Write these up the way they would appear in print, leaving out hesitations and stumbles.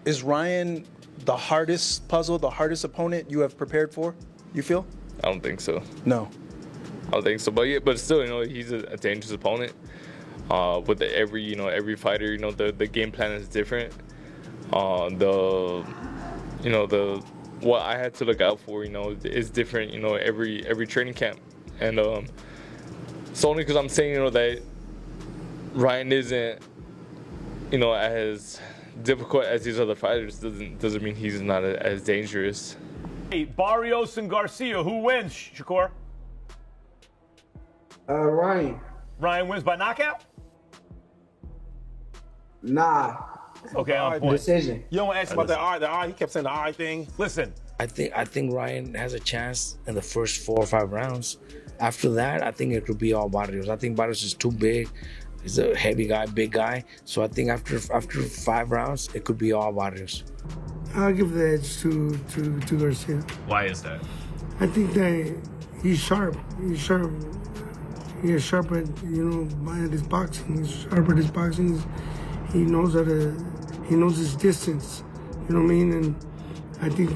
Is Ryan the hardest puzzle, the hardest opponent you have prepared for, you feel? I don't think so. No. I don't think so. But yeah, but still, he's a dangerous opponent. With every fighter, the game plan is different. The what I had to look out for, is different, every training camp. And it's only because I'm saying, that Ryan isn't, as difficult as these other fighters doesn't mean he's not as dangerous. Hey, Barrios and Garcia, who wins, Shakur? Ryan. Ryan wins by knockout? Nah. Okay, on point. Decision. You don't want to ask about the eye. He kept saying the eye thing. Listen. I think Ryan has a chance in the first 4 or 5 rounds. After that, I think it could be all Barrios. I think Barrios is too big. He's a heavy guy, big guy. So I think after 5 rounds, it could be all Barrios. I'll give the edge to Garcia. Why is that? I think that he's sharp. He's sharp. He's sharp at his boxing. He's sharp at his boxing. He knows he knows his distance. You know what I mean? And I think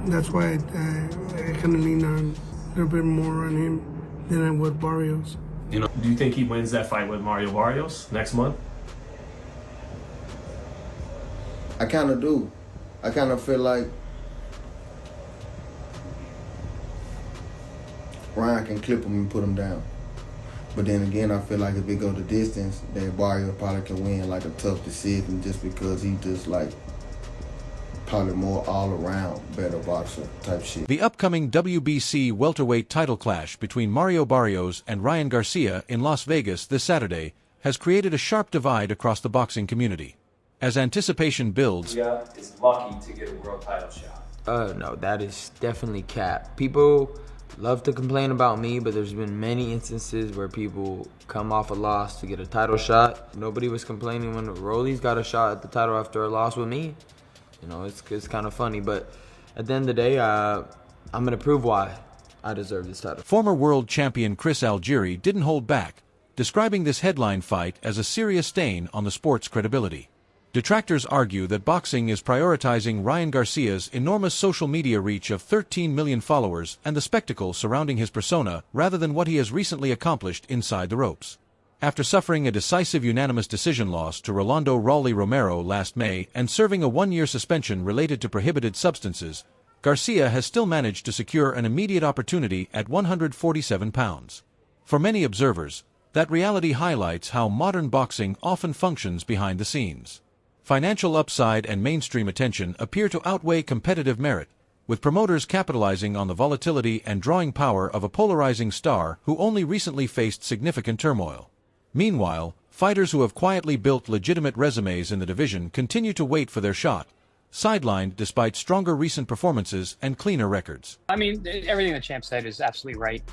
that's why I kind of lean on a little bit more on him than I would Barrios. Do you think he wins that fight with Mario Barrios next month? I kind of do. I kind of feel like Ryan can clip him and put him down. But then again, I feel like if it go the distance, then Barrios probably can win like a tough decision just because he just like probably more all-around better boxer type shit. The upcoming WBC welterweight title clash between Mario Barrios and Ryan Garcia in Las Vegas this Saturday has created a sharp divide across the boxing community. As anticipation builds, is lucky to get a world title shot. No, that is definitely cap. People love to complain about me, but there's been many instances where people come off a loss to get a title shot. Nobody was complaining when Rolly's got a shot at the title after a loss with me. It's kind of funny, but at the end of the day, I'm going to prove why I deserve this title. Former world champion Chris Algieri didn't hold back, describing this headline fight as a serious stain on the sport's credibility. Detractors argue that boxing is prioritizing Ryan Garcia's enormous social media reach of 13 million followers and the spectacle surrounding his persona rather than what he has recently accomplished inside the ropes. After suffering a decisive unanimous decision loss to Rolando Raleigh Romero last May and serving a 1-year suspension related to prohibited substances, Garcia has still managed to secure an immediate opportunity at 147 pounds. For many observers, that reality highlights how modern boxing often functions behind the scenes. Financial upside and mainstream attention appear to outweigh competitive merit, with promoters capitalizing on the volatility and drawing power of a polarizing star who only recently faced significant turmoil. Meanwhile, fighters who have quietly built legitimate resumes in the division continue to wait for their shot, sidelined despite stronger recent performances and cleaner records. I mean, everything the champ said is absolutely right.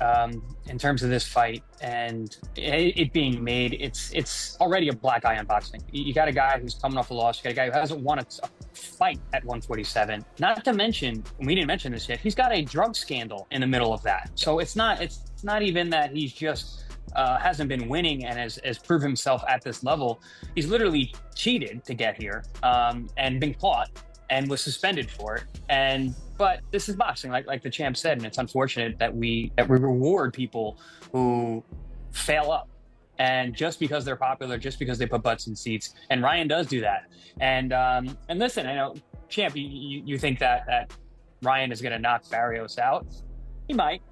In terms of this fight and it being made, it's already a black eye on boxing. You got a guy who's coming off a loss. You got a guy who hasn't won a fight at 147. Not to mention, and we didn't mention this yet, he's got a drug scandal in the middle of that. So it's not even that he's just hasn't been winning and has proved himself at this level. He's literally cheated to get here and been caught and was suspended for it. But this is boxing, like the champ said, and it's unfortunate that we reward people who fail up. And just because they're popular, just because they put butts in seats, and Ryan does do that. And listen, I know, champ, you think that Ryan is going to knock Barrios out. He might,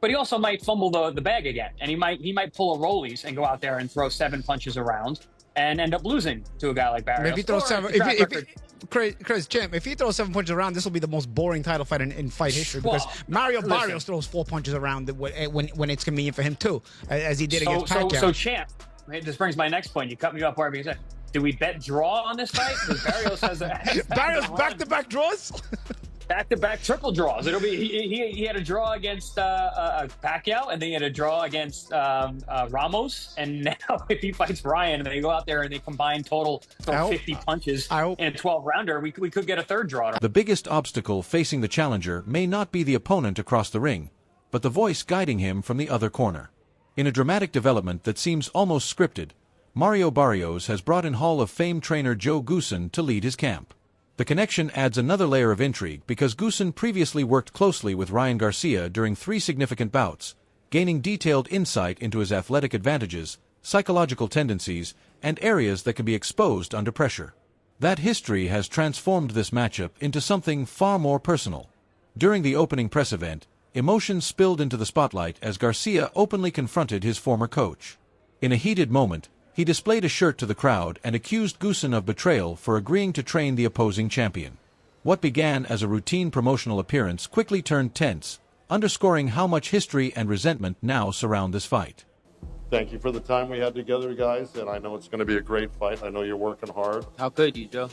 but he also might fumble the bag again, and he might pull a Rollies and go out there and throw 7 punches around and end up losing to a guy like Barrios. If he throws 7, Chris, champ, if he throws 7 punches around, this will be the most boring title fight in fight history because Mario Barrios throws 4 punches around when it's convenient for him too, as he did against Pacquiao. So champ, this brings my next point. You cut me off where because do we bet draw on this fight? Because Barrios has Barrios back-to-back draws. Back-to-back triple draws. It'll be he had a draw against Pacquiao, and then he had a draw against Ramos, and now if he fights Ryan and they go out there and they combine total 50 punches in a 12-rounder, we could get a third draw. The biggest obstacle facing the challenger may not be the opponent across the ring, but the voice guiding him from the other corner. In a dramatic development that seems almost scripted, Mario Barrios has brought in Hall of Fame trainer Joe Goossen to lead his camp. The connection adds another layer of intrigue because Goossen previously worked closely with Ryan Garcia during 3 significant bouts, gaining detailed insight into his athletic advantages, psychological tendencies, and areas that can be exposed under pressure. That history has transformed this matchup into something far more personal. During the opening press event, emotions spilled into the spotlight as Garcia openly confronted his former coach. In a heated moment, he displayed a shirt to the crowd and accused Goossen of betrayal for agreeing to train the opposing champion. What began as a routine promotional appearance quickly turned tense, underscoring how much history and resentment now surround this fight. Thank you for the time we had together, guys, and I know it's going to be a great fight. I know you're working hard. How could you, Joe?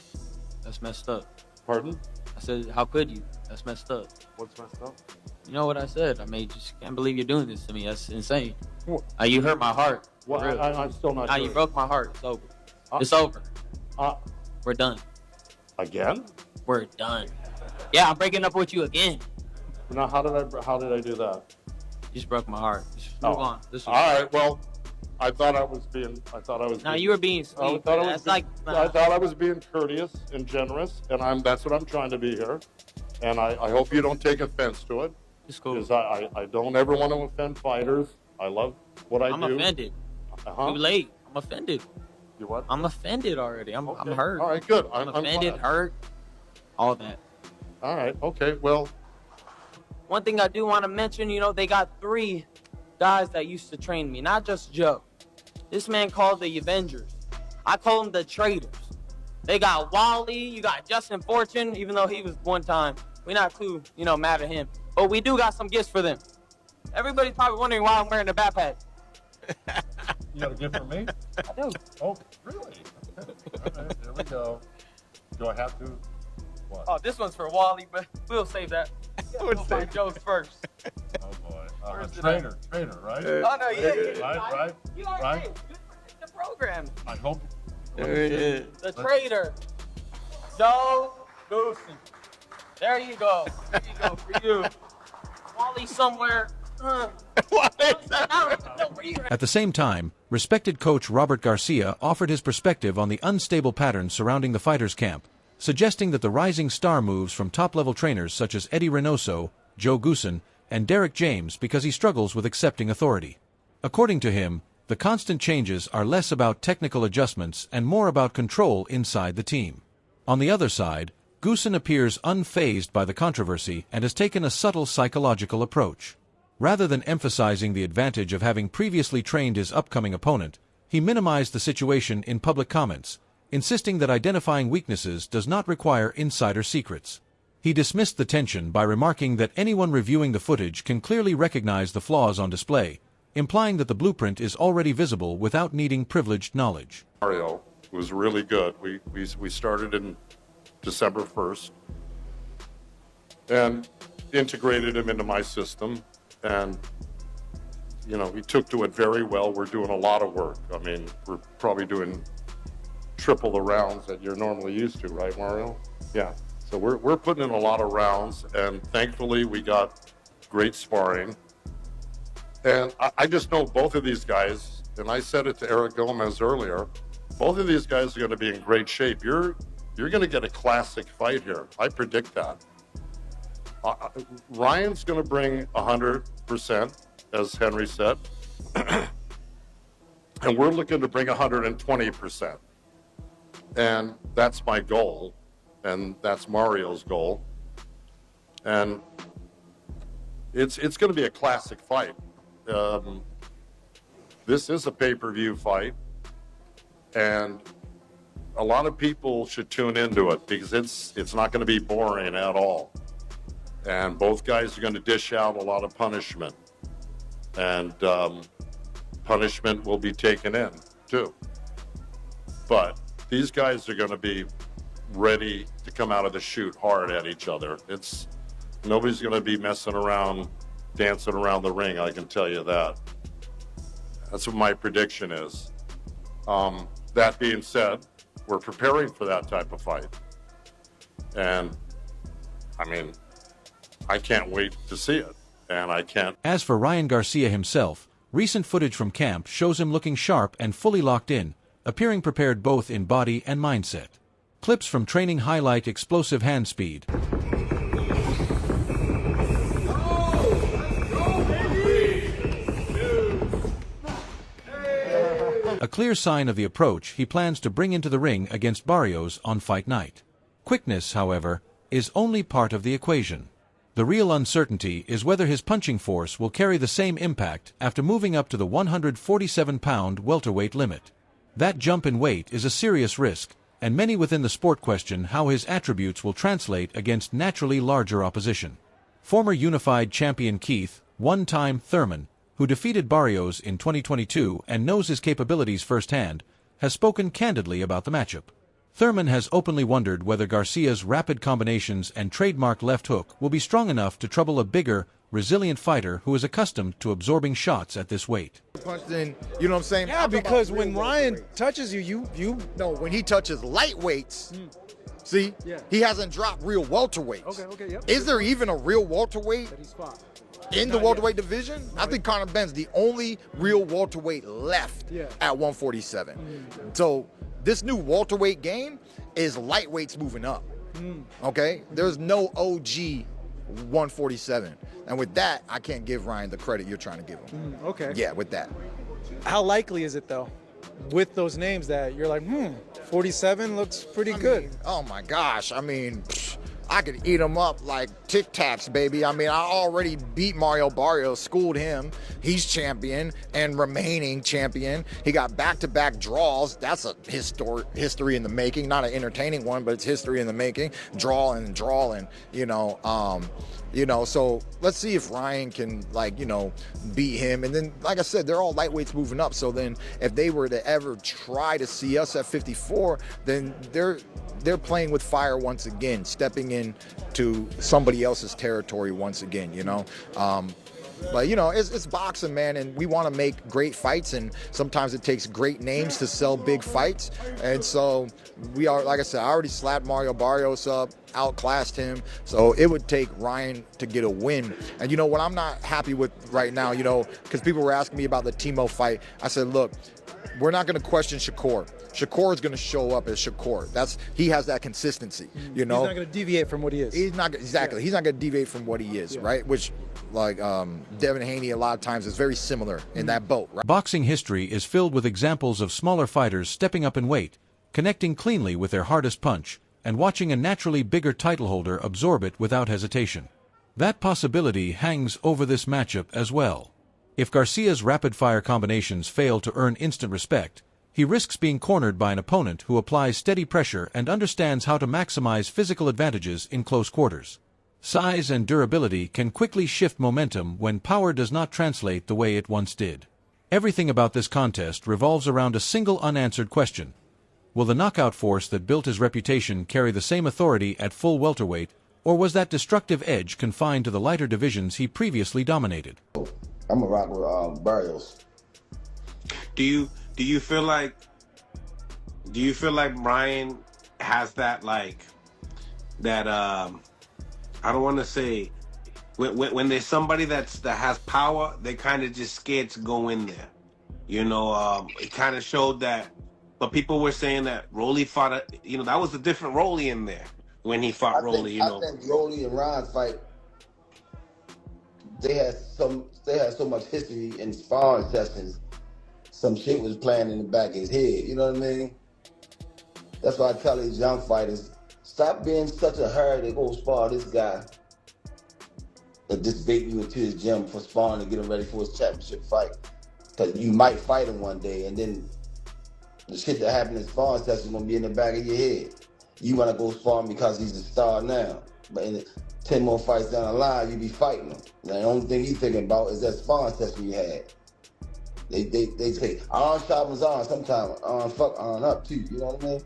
That's messed up. Pardon? I said, how could you? That's messed up. What's messed up? You know what I said? I mean, just can't believe you're doing this to me. That's insane. What? You hurt my heart. Well, I'm still not sure. You broke my heart. It's over. It's over. We're done. Again? We're done. Yeah, I'm breaking up with you again. Now, how did I do that? You just broke my heart. Just move on. All right. Well, I thought I was being. No, you were being sweet. I thought I was being courteous and generous, and that's what I'm trying to be here. And I hope you don't take offense to it. It's cool. Because I don't ever want to offend fighters. I love what I do. I'm offended. Too late. I'm offended. You what? I'm offended already. I'm hurt. All right, good. I'm offended, hurt, all that. All right. Okay. Well. One thing I do want to mention, they got 3 guys that used to train me, not just Joe. This man called the Avengers. I call them the traitors. They got Wally, you got Justin Fortune, even though he was one time. We're not too, mad at him. But we do got some gifts for them. Everybody's probably wondering why I'm wearing a backpack. You got a gift for me? I do. Oh, really? Okay. All right, there we go. Do I have to? What? Oh, this one's for Wally, but we'll save that. We'll find Joe's first. Oh boy. Traitor, right? Oh no, yeah. Right. You already did. The program. I hope. The traitor, Joe Goossen. There you go. There you go for you. Wally somewhere. At the same time, respected coach Robert Garcia offered his perspective on the unstable patterns surrounding the fighters' camp, suggesting that the rising star moves from top-level trainers such as Eddie Reynoso, Joe Goossen, and Derek James because he struggles with accepting authority. According to him, the constant changes are less about technical adjustments and more about control inside the team. On the other side, Goossen appears unfazed by the controversy and has taken a subtle psychological approach. Rather than emphasizing the advantage of having previously trained his upcoming opponent, he minimized the situation in public comments, insisting that identifying weaknesses does not require insider secrets. He dismissed the tension by remarking that anyone reviewing the footage can clearly recognize the flaws on display, implying that the blueprint is already visible without needing privileged knowledge. Mario was really good. We started in December 1st and integrated him into my system, and he took to it very well. We're doing a lot of work. I mean, we're probably doing triple the rounds that you're normally used to, right, Mario? Yeah. So we're putting in a lot of rounds, and thankfully we got great sparring. And I just know both of these guys, and I said it to Eric Gomez earlier, both of these guys are going to be in great shape. You're going to get a classic fight here. I predict that. Ryan's going to bring 100%, as Henry said, and we're looking to bring 120%. And that's my goal, and that's Mario's goal. And it's going to be a classic fight. This is a pay-per-view fight, and a lot of people should tune into it because it's not going to be boring at all. And both guys are going to dish out a lot of punishment, and punishment will be taken in too. But these guys are going to be ready to come out of the chute hard at each other. Nobody's going to be messing around, dancing around the ring, I can tell you that. That's what my prediction is. That being said, we're preparing for that type of fight. And, I mean, I can't wait to see it. And I can't. As for Ryan Garcia himself, recent footage from camp shows him looking sharp and fully locked in, appearing prepared both in body and mindset. Clips from training highlight explosive hand speed. A clear sign of the approach he plans to bring into the ring against Barrios on fight night. Quickness, however, is only part of the equation. The real uncertainty is whether his punching force will carry the same impact after moving up to the 147-pound welterweight limit. That jump in weight is a serious risk, and many within the sport question how his attributes will translate against naturally larger opposition. Former unified champion Keith, one-time Thurman, who defeated Barrios in 2022 and knows his capabilities firsthand, has spoken candidly about the matchup. Thurman has openly wondered whether Garcia's rapid combinations and trademark left hook will be strong enough to trouble a bigger, resilient fighter who is accustomed to absorbing shots at this weight. Punched in, you know what I'm saying? Yeah, because when Ryan touches you. No, when he touches lightweights, see, he hasn't dropped real welterweights. Okay, yep. Is there even a real welterweight That he's fought. in the welterweight division? I think Conor Benn's the only real welterweight left at 147. So this new welterweight game is lightweights moving up. Okay, there's no OG 147, and with that, I can't give Ryan the credit you're trying to give him. Okay. Yeah, with that. How likely is it though, with those names that you're like, 47 looks pretty good? Oh my gosh, I mean, I could eat him up like Tic Tacs, baby. I mean, I already beat Mario Barrios, schooled him. He's champion and remaining champion. He got back-to-back draws. That's a history in the making. Not an entertaining one, but it's history in the making. Drawing, so let's see if Ryan can, beat him. And then, like I said, they're all lightweights moving up. So then if they were to ever try to see us at 54, then they're playing with fire once again, stepping into somebody else's territory once again, But, it's boxing, man, and we want to make great fights, and sometimes it takes great names to sell big fights. And so we are, like I said, I already slapped Mario Barrios up, outclassed him, so it would take Ryan to get a win. And, what I'm not happy with right now, because people were asking me about the Timo fight, I said, look, we're not going to question Shakur. Shakur is going to show up as Shakur. He has that consistency, He's not going to deviate from what he is. He's not exactly. He's not going to deviate from what he is, right? Which, Devin Haney, a lot of times is very similar in that boat. Right? Boxing history is filled with examples of smaller fighters stepping up in weight, connecting cleanly with their hardest punch, and watching a naturally bigger title holder absorb it without hesitation. That possibility hangs over this matchup as well. If Garcia's rapid-fire combinations fail to earn instant respect, he risks being cornered by an opponent who applies steady pressure and understands how to maximize physical advantages in close quarters. Size and durability can quickly shift momentum when power does not translate the way it once did. Everything about this contest revolves around a single unanswered question. Will the knockout force that built his reputation carry the same authority at full welterweight, or was that destructive edge confined to the lighter divisions he previously dominated? I'm a rock with Barrios. Do you feel like Ryan has that I don't want to say when there's somebody that has power, they kind of just scared to go in there. It kind of showed that, but people were saying that Rolly fought that was a different Rolly in there when he fought Rolly. I think Rolly and Ryan's fight, they had so much history in sparring sessions. Some shit was playing in the back of his head, you know what I mean? That's why I tell these young fighters, stop being such a hurry to go spar this guy that just bait you into his gym for sparring to get him ready for his championship fight. Because you might fight him one day, and then the shit that happened in sparring session is going to be in the back of your head. You want to go spar him because he's a star now. But in 10 more fights down the line, you be fighting him. Now, the only thing he's thinking about is that sparring session you had. They say, iron sharpens iron sometimes, iron up too, you know what I mean?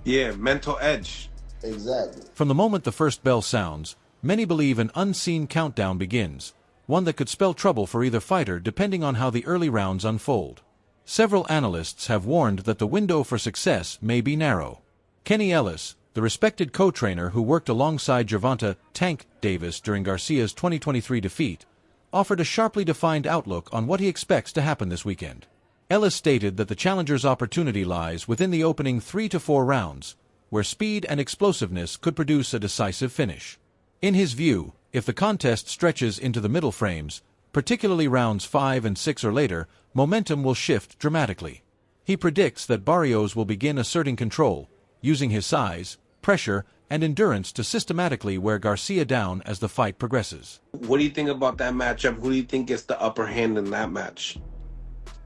Yeah, mental edge. Exactly. From the moment the first bell sounds, many believe an unseen countdown begins, one that could spell trouble for either fighter depending on how the early rounds unfold. Several analysts have warned that the window for success may be narrow. Kenny Ellis, the respected co-trainer who worked alongside Gervonta "Tank" Davis during Garcia's 2023 defeat, offered a sharply defined outlook on what he expects to happen this weekend. Ellis stated that the challenger's opportunity lies within the opening 3 to 4 rounds, where speed and explosiveness could produce a decisive finish. In his view, if the contest stretches into the middle frames, particularly rounds 5 and 6 or later, momentum will shift dramatically. He predicts that Barrios will begin asserting control, using his size, pressure, and endurance to systematically wear Garcia down as the fight progresses. What do you think about that matchup? Who do you think gets the upper hand in that match?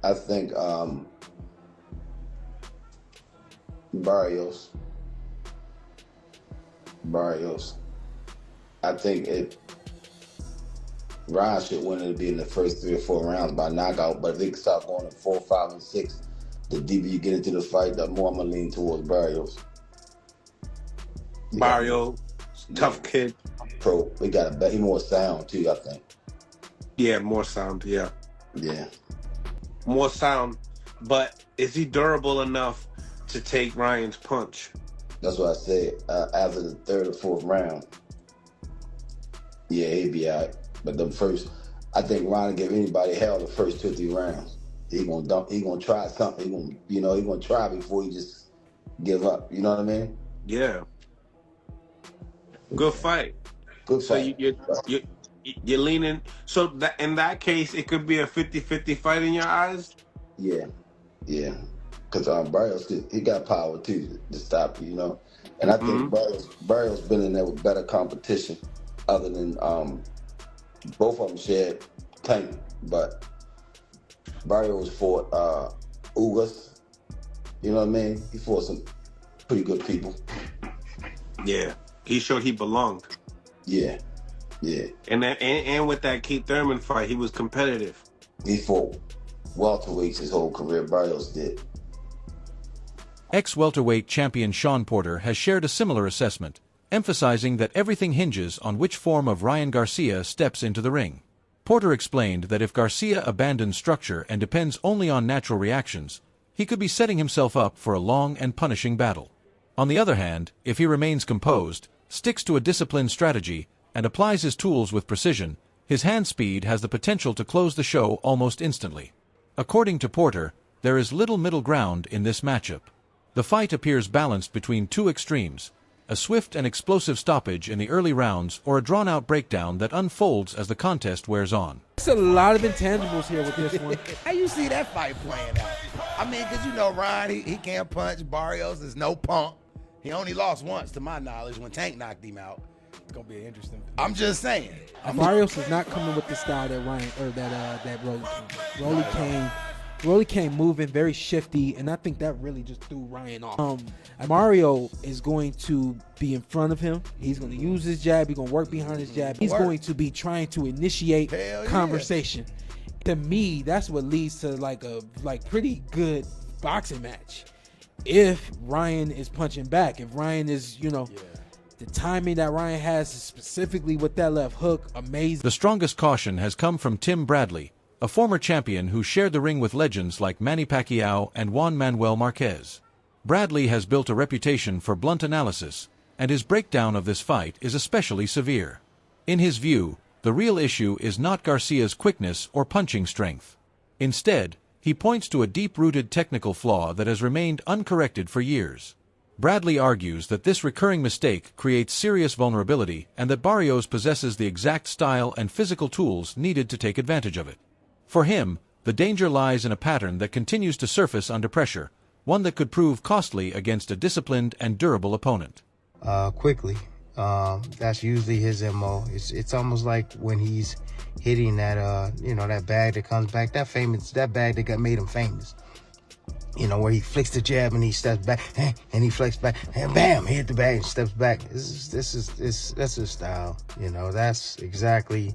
I think Barrios. I think Ryan should win it be in the first 3 or 4 rounds by knockout, but if they can start going to 4, 5, and 6, the deeper you get into the fight, the more I'm gonna lean towards Barrios. Barrios, tough kid. Pro, he got a bet. He more sound too, I think. Yeah, more sound. Yeah. Yeah. More sound, but is he durable enough to take Ryan's punch? That's what I said. After the 3rd or 4th round, yeah, he'd be all right. But the first, I think Ryan give anybody hell the first 2 or 3 rounds. He gonna dump. He gonna try something. He gonna try before he just give up. You know what I mean? Yeah. Good fight. Good fight. So you're leaning. So that in that case, it could be a 50-50 fight in your eyes. Yeah. Because Barrios, he got power too to stop you. You know, and I think Barrios been in there with better competition, other than both of them shared tank, but Barrios fought Ugas. You know what I mean? He fought some pretty good people. Yeah, he showed he belonged. Yeah. And with that Keith Thurman fight, he was competitive. He fought welterweights his whole career. Barrios did. Ex-welterweight champion Sean Porter has shared a similar assessment, emphasizing that everything hinges on which form of Ryan Garcia steps into the ring. Porter explained that if Garcia abandons structure and depends only on natural reactions, he could be setting himself up for a long and punishing battle. On the other hand, if he remains composed, sticks to a disciplined strategy, and applies his tools with precision, his hand speed has the potential to close the show almost instantly. According to Porter, there is little middle ground in this matchup. The fight appears balanced between 2 extremes, a swift and explosive stoppage in the early rounds or a drawn-out breakdown that unfolds as the contest wears on. There's a lot of intangibles here with this one. How you see that fight playing out? I mean, because Ryan, he can't punch. Barrios is no punk. He only lost once, to my knowledge, when Tank knocked him out. It's gonna be interesting. I'm just saying. Barrios is not coming with the style that Ryan or that Rolly came. Rolly came moving, very shifty, and I think that really just threw Ryan off. Mario is going to be in front of him. He's going to use his jab. He's going to work behind his jab. He's going to be trying to initiate conversation. To me, that's what leads to like a pretty good boxing match. If Ryan is punching back, if Ryan is, the timing that Ryan has specifically with that left hook, amazing. The strongest caution has come from Tim Bradley, a former champion who shared the ring with legends like Manny Pacquiao and Juan Manuel Marquez. Bradley has built a reputation for blunt analysis, and his breakdown of this fight is especially severe. In his view, the real issue is not Garcia's quickness or punching strength. Instead, he points to a deep-rooted technical flaw that has remained uncorrected for years. Bradley argues that this recurring mistake creates serious vulnerability and that Barrios possesses the exact style and physical tools needed to take advantage of it. For him, the danger lies in a pattern that continues to surface under pressure, one that could prove costly against a disciplined and durable opponent. Quickly. That's usually his MO. It's almost like when he's hitting that, that bag that comes back, that bag that made him famous. Where he flicks the jab and he steps back, and he flicks back, and bam, he hit the bag and steps back. That's his style. That's exactly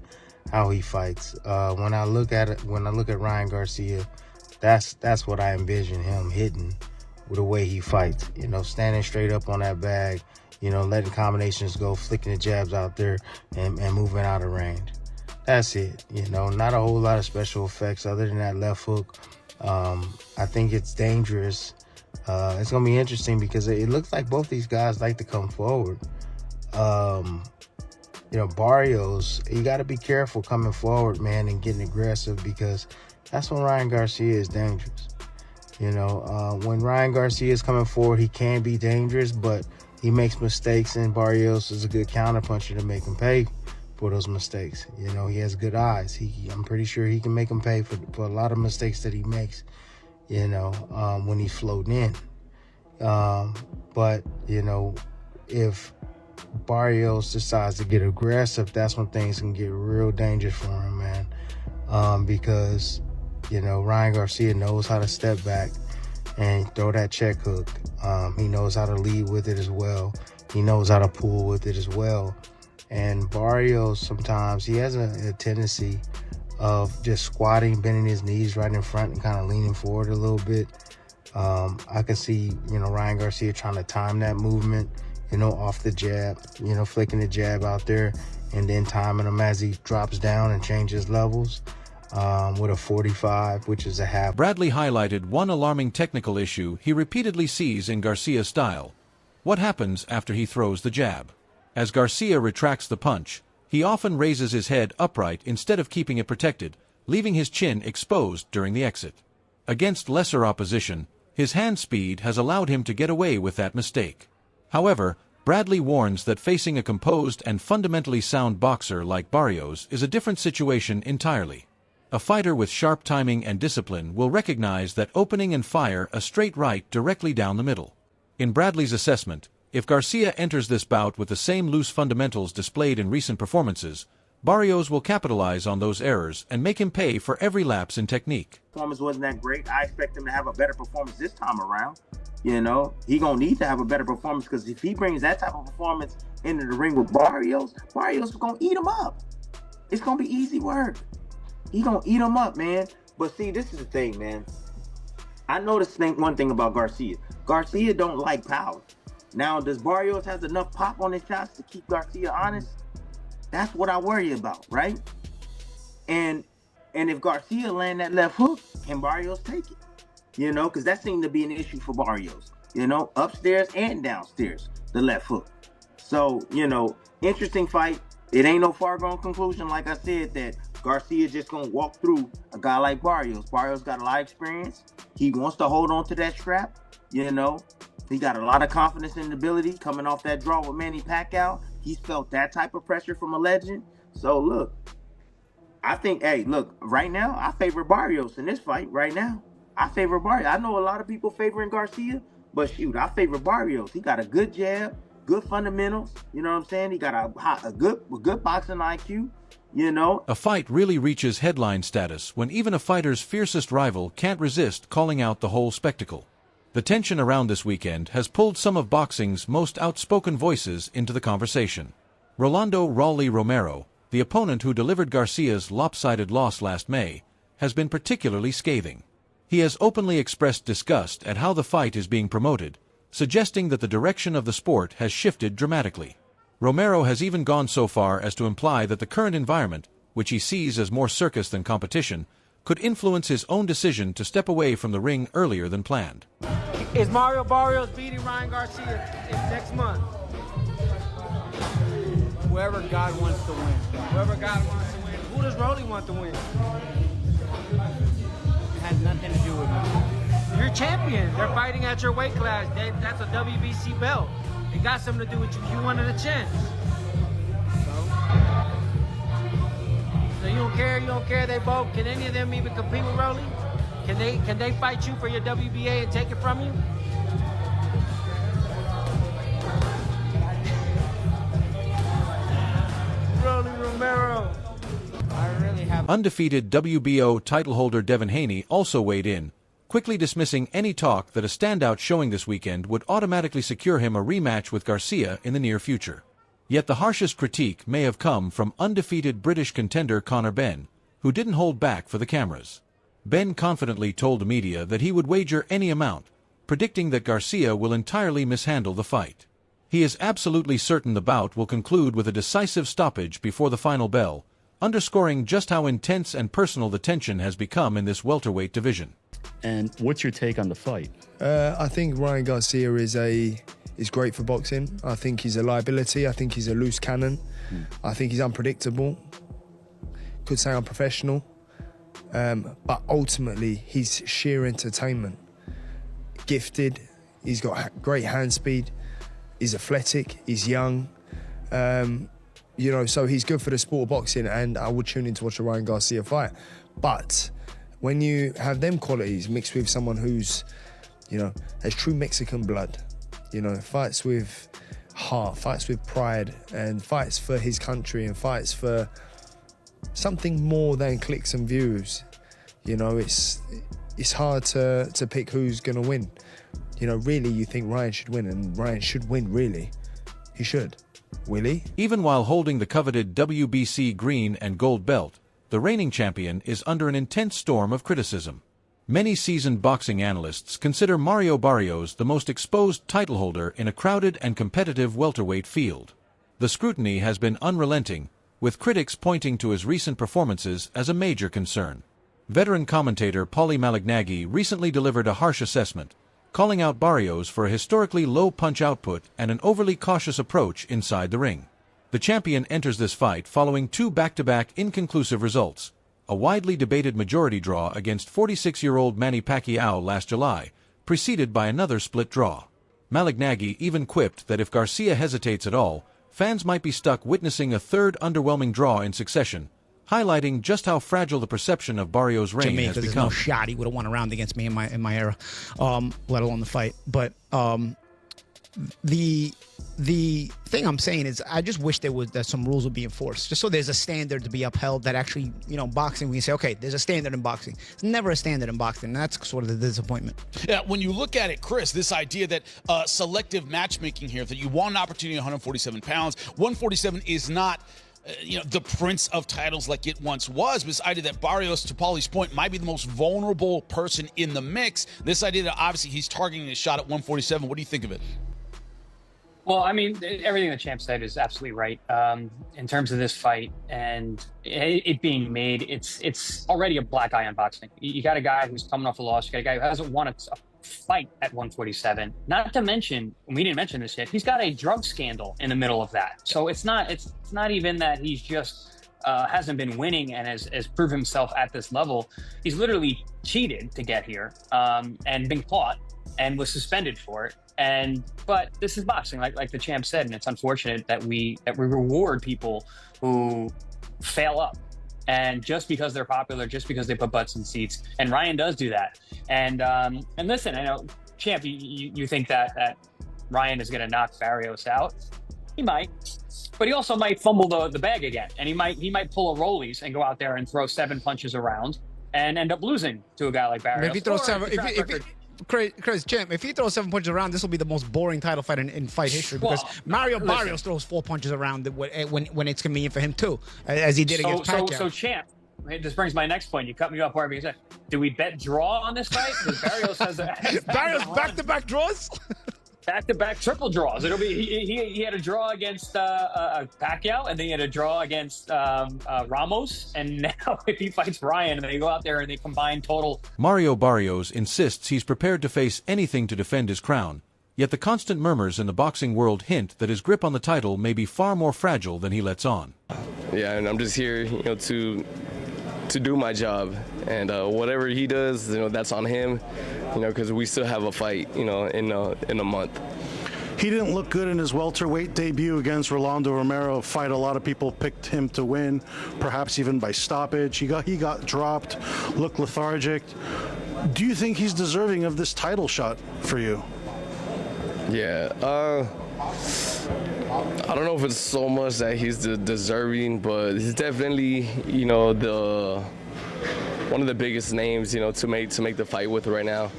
how he fights. When I look at Ryan Garcia, that's what I envision him hitting with the way he fights. Standing straight up on that bag, letting combinations go, flicking the jabs out there, and moving out of range. That's it. Not a whole lot of special effects other than that left hook. I think it's dangerous. It's gonna be interesting because it looks like both these guys like to come forward. Barrios, you got to be careful coming forward, man, and getting aggressive, because that's when Ryan Garcia is dangerous. You know, when Ryan Garcia is coming forward, he can be dangerous, but he makes mistakes, and Barrios is a good counterpuncher to make him pay for those mistakes. You know, he has good eyes. I'm pretty sure he can make him pay for a lot of mistakes that he makes, you know, when he's floating in. But, you know, if Barrios decides to get aggressive, that's when things can get real dangerous for him, man. Because, you know, Ryan Garcia knows how to step back and throw that check hook. He knows how to lead with it as well. He knows how to pull with it as well. And Barrios, sometimes he has a tendency of just squatting, bending his knees right in front and kind of leaning forward a little bit. I can see, you know, Ryan Garcia trying to time that movement, you know, off the jab, you know, flicking the jab out there and then timing him as he drops down and changes levels. With a 45, which is a half. Bradley highlighted one alarming technical issue he repeatedly sees in Garcia's style. What happens after he throws the jab? As Garcia retracts the punch, he often raises his head upright instead of keeping it protected, leaving his chin exposed during the exit. Against lesser opposition, his hand speed has allowed him to get away with that mistake. However, Bradley warns that facing a composed and fundamentally sound boxer like Barrios is a different situation entirely. A fighter with sharp timing and discipline will recognize that opening and fire a straight right directly down the middle. In Bradley's assessment, if Garcia enters this bout with the same loose fundamentals displayed in recent performances, Barrios will capitalize on those errors and make him pay for every lapse in technique. Performance wasn't that great. I expect him to have a better performance this time around. You know, he gonna need to have a better performance, because if he brings that type of performance into the ring with Barrios is gonna eat him up. It's gonna be easy work. He gonna eat him up, man. But see, this is the thing, man. I noticed one thing about Garcia. Garcia don't like power. Now, does Barrios has enough pop on his shots to keep Garcia honest? That's what I worry about, right? And if Garcia land that left hook, can Barrios take it? You know, because that seemed to be an issue for Barrios. You know, upstairs and downstairs, the left hook. So, you know, interesting fight. It ain't no far-gone conclusion, like I said, that Garcia just gonna walk through a guy like Barrios. Barrios got a lot of experience. He wants to hold on to that strap. You know, he got a lot of confidence in the ability coming off that draw with Manny Pacquiao. He's felt that type of pressure from a legend. So look, I think, hey, look, right now, I favor Barrios in this fight right now. I favor Barrios. I know a lot of people favoring Garcia, but shoot, I favor Barrios. He got a good jab, good fundamentals. You know what I'm saying? He got a good boxing IQ. You know, a fight really reaches headline status when even a fighter's fiercest rival can't resist calling out the whole spectacle. The tension around this weekend has pulled some of boxing's most outspoken voices into the conversation. Rolando "Raleigh" Romero, the opponent who delivered Garcia's lopsided loss last May, has been particularly scathing. He has openly expressed disgust at how the fight is being promoted, suggesting that the direction of the sport has shifted dramatically. Romero has even gone so far as to imply that the current environment, which he sees as more circus than competition, could influence his own decision to step away from the ring earlier than planned. Is Mario Barrios beating Ryan Garcia next month? Whoever God wants to win. Whoever God wants to win. Who does Rolly want to win? It has nothing to do with me. You're champion. They're fighting at your weight class. That's a WBC belt. It got something to do with you. You wanted a chance. So you don't care. You don't care. They both. Can any of them even compete with Rolly? Can they fight you for your WBA and take it from you? Rolly Romero. I really have. Undefeated WBO title holder Devin Haney also weighed in, quickly dismissing any talk that a standout showing this weekend would automatically secure him a rematch with Garcia in the near future. Yet the harshest critique may have come from undefeated British contender Conor Benn, who didn't hold back for the cameras. Benn confidently told the media that he would wager any amount, predicting that Garcia will entirely mishandle the fight. He is absolutely certain the bout will conclude with a decisive stoppage before the final bell, underscoring just how intense and personal the tension has become in this welterweight division. And what's your take on the fight? I think Ryan Garcia is great for boxing. I think he's a liability. I think he's a loose cannon. I think he's unpredictable. Could say unprofessional. But ultimately, he's sheer entertainment. gifted. He's got great hand speed. He's athletic. He's young. So he's good for the sport of boxing, and I would tune in to watch a Ryan Garcia fight. But when you have them qualities mixed with someone who's, has true Mexican blood, fights with heart, fights with pride, and fights for his country, and fights for something more than clicks and views, it's hard to pick who's going to win. Really, you think Ryan should win, and Ryan should win, really. He should. Will he? Even while holding the coveted WBC green and gold belt, the reigning champion is under an intense storm of criticism. Many seasoned boxing analysts consider Mario Barrios the most exposed title holder in a crowded and competitive welterweight field. The scrutiny has been unrelenting, with critics pointing to his recent performances as a major concern. Veteran commentator Paulie Malignaggi recently delivered a harsh assessment, calling out Barrios for a historically low punch output and an overly cautious approach inside the ring. The champion enters this fight following two back-to-back inconclusive results, a widely debated majority draw against 46-year-old Manny Pacquiao last July, preceded by another split draw. Malignaggi even quipped that if Garcia hesitates at all, fans might be stuck witnessing a third underwhelming draw in succession, highlighting just how fragile the perception of Barrios' reign has there's become. no shot he would have won a round against me in my era, let alone the fight. But the thing I'm saying is, I just wish that some rules would be enforced, just so there's a standard to be upheld. That actually, boxing, we can say, okay, there's a standard in boxing. There's never a standard in boxing, and that's sort of the disappointment. Yeah, when you look at it, Chris, this idea that selective matchmaking here, that you want an opportunity at 147 pounds, 147 is not the prince of titles like it once was. But this idea that Barrios, to Paulie's point, might be the most vulnerable person in the mix. This idea that obviously he's targeting his shot at 147. What do you think of it? Well, I mean, everything the champ said is absolutely right. In terms of this fight and it being made, it's already a black eye on boxing. You got a guy who's coming off a loss. You got a guy who hasn't won a fight at 147. Not to mention, we didn't mention this yet, he's got a drug scandal in the middle of that. So it's not even that he's just hasn't been winning and has proved himself at this level. He's literally cheated to get here and been caught and was suspended for it. But this is boxing, like the champ said, and it's unfortunate that we reward people who fail up. And just because they're popular, just because they put butts in seats, and Ryan does do that. And listen, I know, champ, you think that Ryan is going to knock Barrios out? He might, but he also might fumble the bag again, and he might pull a Rollies and go out there and throw 7 punches around and end up losing to a guy like Barrios. If he throws Chris, champ, if he throws 7 punches around, this will be the most boring title fight in fight history, because Mario Barrios throws 4 punches around when it's convenient for him too, as he did against Pacquiao. So champ, this brings my next point. You cut me off, Harvey. You said, do we bet draw on this fight? Because Barrios has Barrios back-to-back draws. Back-to-back triple draws. It'll be he had a draw against Pacquiao, and then he had a draw against Ramos, and now if he fights Ryan, and they go out there and they combine total. Mario Barrios insists he's prepared to face anything to defend his crown, yet the constant murmurs in the boxing world hint that his grip on the title may be far more fragile than he lets on. Yeah, and I'm just here, to do my job, and whatever he does, that's on him, because we still have a fight, in a month. He didn't look good in his welterweight debut against Rolando Romero, a fight a lot of people picked him to win, perhaps even by stoppage. He got dropped, looked lethargic. Do you think he's deserving of this title shot for you? Yeah, I don't know if it's so much that he's deserving, but he's definitely, one of the biggest names, to make the fight with right now.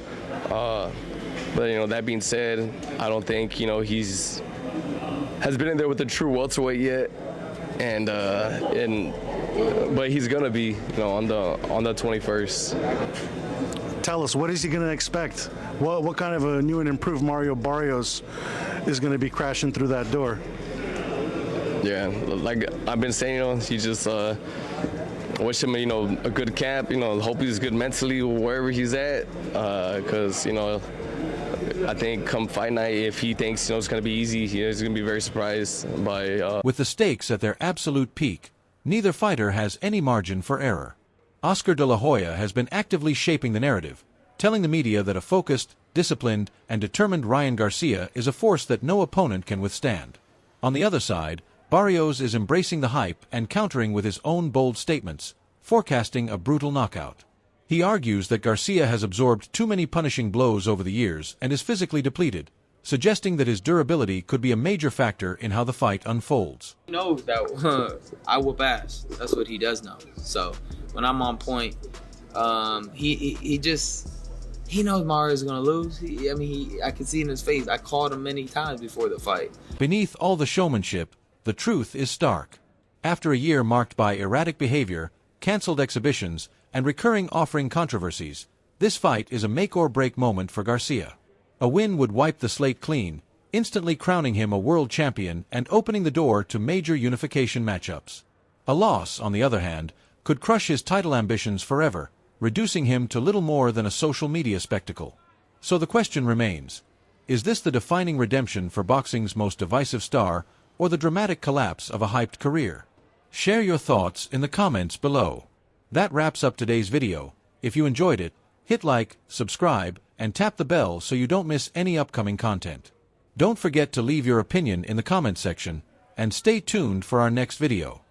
But that being said, I don't think has been in there with the true welterweight yet, but he's gonna be, on the 21st. Tell us, what is he gonna expect? What kind of a new and improved Mario Barrios is going to be crashing through that door? Yeah, like I've been saying, he just wish him, a good camp. Hope he's good mentally wherever he's at, because I think come fight night, if he thinks it's going to be easy, he's going to be very surprised by. With the stakes at their absolute peak, neither fighter has any margin for error. Oscar de la Hoya has been actively shaping the narrative, telling the media that a focused, disciplined, and determined Ryan Garcia is a force that no opponent can withstand. On the other side, Barrios is embracing the hype and countering with his own bold statements, forecasting a brutal knockout. He argues that Garcia has absorbed too many punishing blows over the years and is physically depleted, suggesting that his durability could be a major factor in how the fight unfolds. He knows that I whoop ass. That's what he does know. So when I'm on point, he knows Mario's gonna lose. I can see in his face. I called him many times before the fight. Beneath all the showmanship, the truth is stark. After a year marked by erratic behavior, canceled exhibitions, and recurring offering controversies, this fight is a make-or-break moment for Garcia. A win would wipe the slate clean, instantly crowning him a world champion and opening the door to major unification matchups. A loss, on the other hand, could crush his title ambitions forever, reducing him to little more than a social media spectacle. So the question remains, is this the defining redemption for boxing's most divisive star, or the dramatic collapse of a hyped career? Share your thoughts in the comments below. That wraps up today's video. If you enjoyed it, hit like, subscribe, and tap the bell so you don't miss any upcoming content. Don't forget to leave your opinion in the comment section, and stay tuned for our next video.